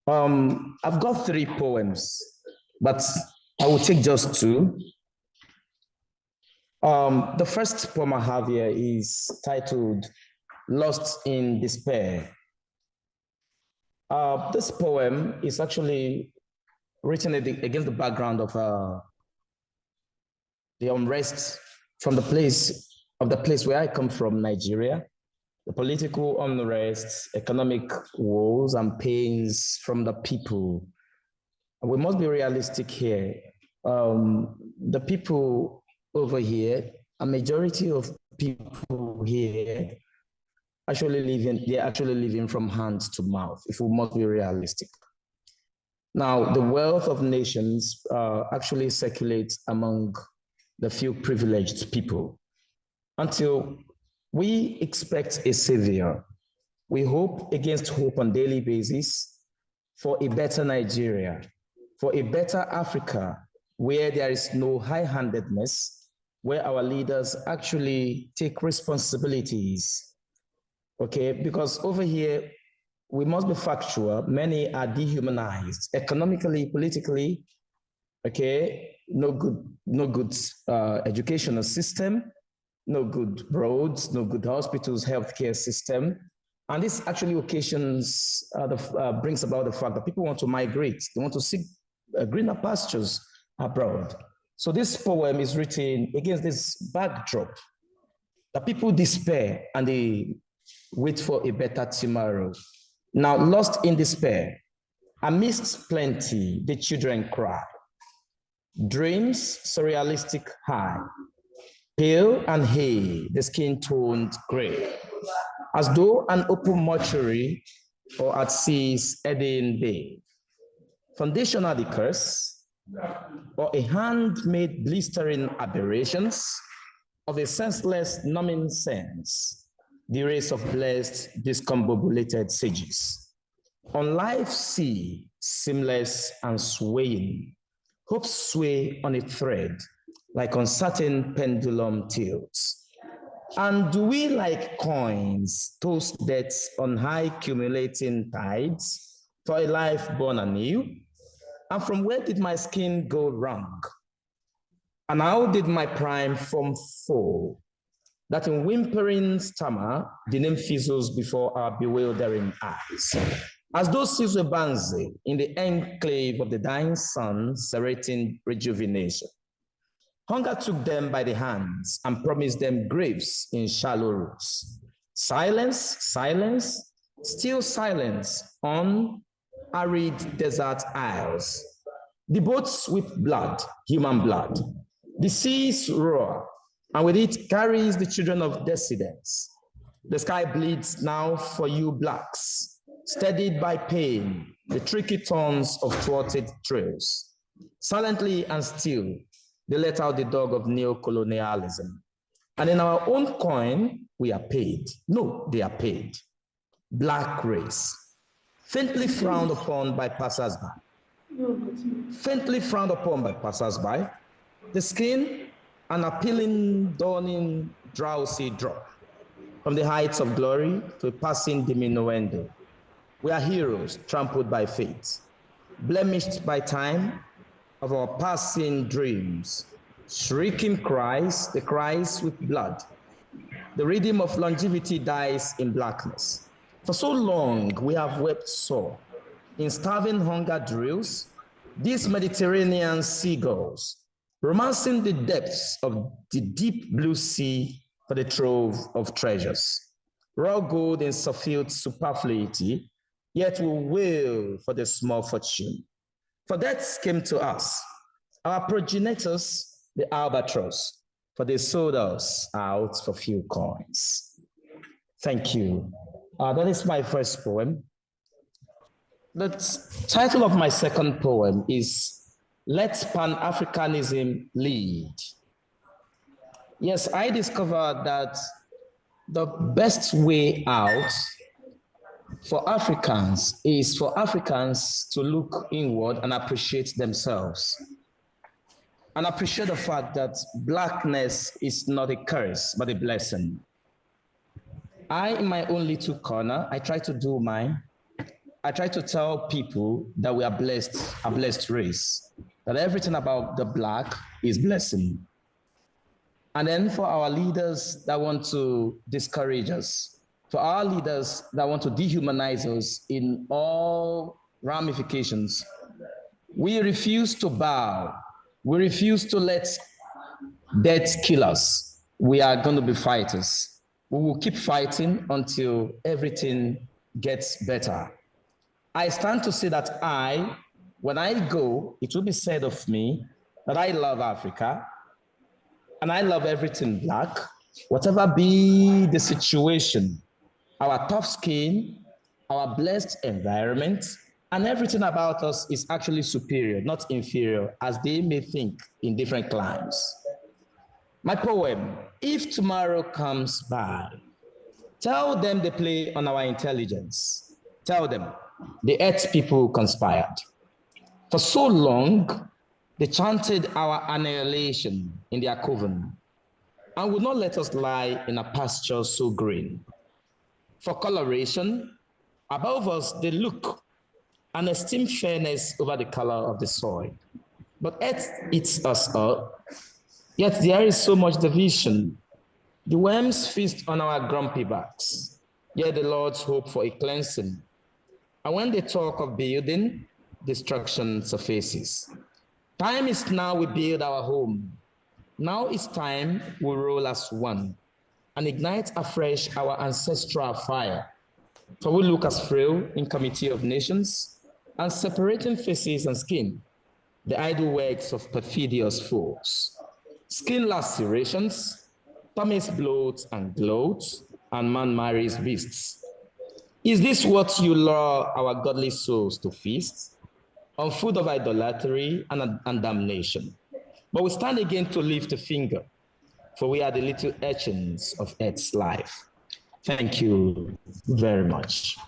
I've got 3 poems, but I will take just 2. The first poem I have here is titled Lost in Despair. This poem is actually written against the background of the unrest from the place where I come from, Nigeria, the political unrest, economic woes and pains from the people. We must be realistic here. The people over here, a majority of people here they're actually living from hand to mouth, if we must be realistic. Now, the wealth of nations actually circulates among the few privileged people. Until we expect a savior, we hope against hope on a daily basis for a better Nigeria, for a better Africa, where there is no high-handedness, where our leaders actually take responsibilities. Okay, because over here, we must be factual. Many are dehumanized economically, politically. Okay, no good educational system, no good roads, no good hospitals, healthcare system. And this actually occasions, brings about the fact that people want to migrate. They want to seek greener pastures abroad. So this poem is written against this backdrop that people despair and they wait for a better tomorrow. Now, lost in despair, amidst plenty, the children cry. Dreams surrealistic high, pale and hay, the skin toned gray, as though an open mortuary or at sea's Eden Bay. Foundational the curse, or a hand-made blistering aberrations of a senseless numbing sense, the race of blessed, discombobulated sages. On life's sea, seamless and swaying, hopes sway on a thread, like uncertain pendulum tilts. And do we, like coins, toast debts on high accumulating tides for a life born anew? And from where did my skin go wrong? And how did my prime form fall? That in whimpering stammer, the name fizzles before our bewildering eyes. As though seas were Banzi in the enclave of the dying sun, serrating rejuvenation. Hunger took them by the hands and promised them graves in shallow roots. Silence, silence, still silence on arid desert isles. The boats with blood, human blood. The seas roar, and with it carries the children of dissidents. The sky bleeds now for you blacks, steadied by pain, the tricky turns of thwarted trails. Silently and still, they let out the dog of neocolonialism. And in our own coin, we are paid. No, they are paid. Black race, faintly frowned upon by passers-by. Faintly frowned upon by passers-by. The skin, an appealing, dawning, drowsy drop from the heights of glory to a passing diminuendo. We are heroes trampled by fate, blemished by time of our passing dreams, shrieking cries, the cries with blood. The rhythm of longevity dies in blackness. For so long, we have wept sore in starving hunger drills, these Mediterranean seagulls, romancing the depths of the deep blue sea for the trove of treasures. Raw gold in fulfilled superfluity, yet we wail for the small fortune. For death came to us, our progenitors, the albatross, for they sold us out for few coins. Thank you. That is my first poem. The title of my second poem is Let Pan-Africanism Lead. Yes, I discovered that the best way out for Africans is for Africans to look inward and appreciate themselves. And appreciate the fact that Blackness is not a curse, but a blessing. I, in my own little corner, I try to do mine. I try to tell people that we are blessed, a blessed race, that everything about the Black is blessing. And then for our leaders that want to discourage us, for our leaders that want to dehumanize us in all ramifications, we refuse to bow. We refuse to let death kill us. We are going to be fighters. We will keep fighting until everything gets better. I stand to say that when I go, it will be said of me that I love Africa and I love everything Black, whatever be the situation, our tough skin, our blessed environment, and everything about us is actually superior, not inferior, as they may think in different climes. My poem, If Tomorrow Comes By, tell them they play on our intelligence. Tell them the earth people conspired. For so long, they chanted our annihilation in their coven and would not let us lie in a pasture so green. For coloration, above us they look and esteem fairness over the color of the soil. But earth eats us up, yet there is so much division. The worms feast on our grumpy backs, yet the Lord's hope for a cleansing. And when they talk of building, destruction surfaces. Time is now we build our home. Now it's time we roll as one and ignite afresh our ancestral fire. For we look as frail in committee of nations, and separating faces and skin, the idle works of perfidious foes. Skin lacerations, tummies bloat and gloat, and man marries beasts. Is this what you lure our godly souls to feast? On food of idolatry and damnation. But we stand again to lift a finger, for we are the little urchins of earth's life. Thank you very much.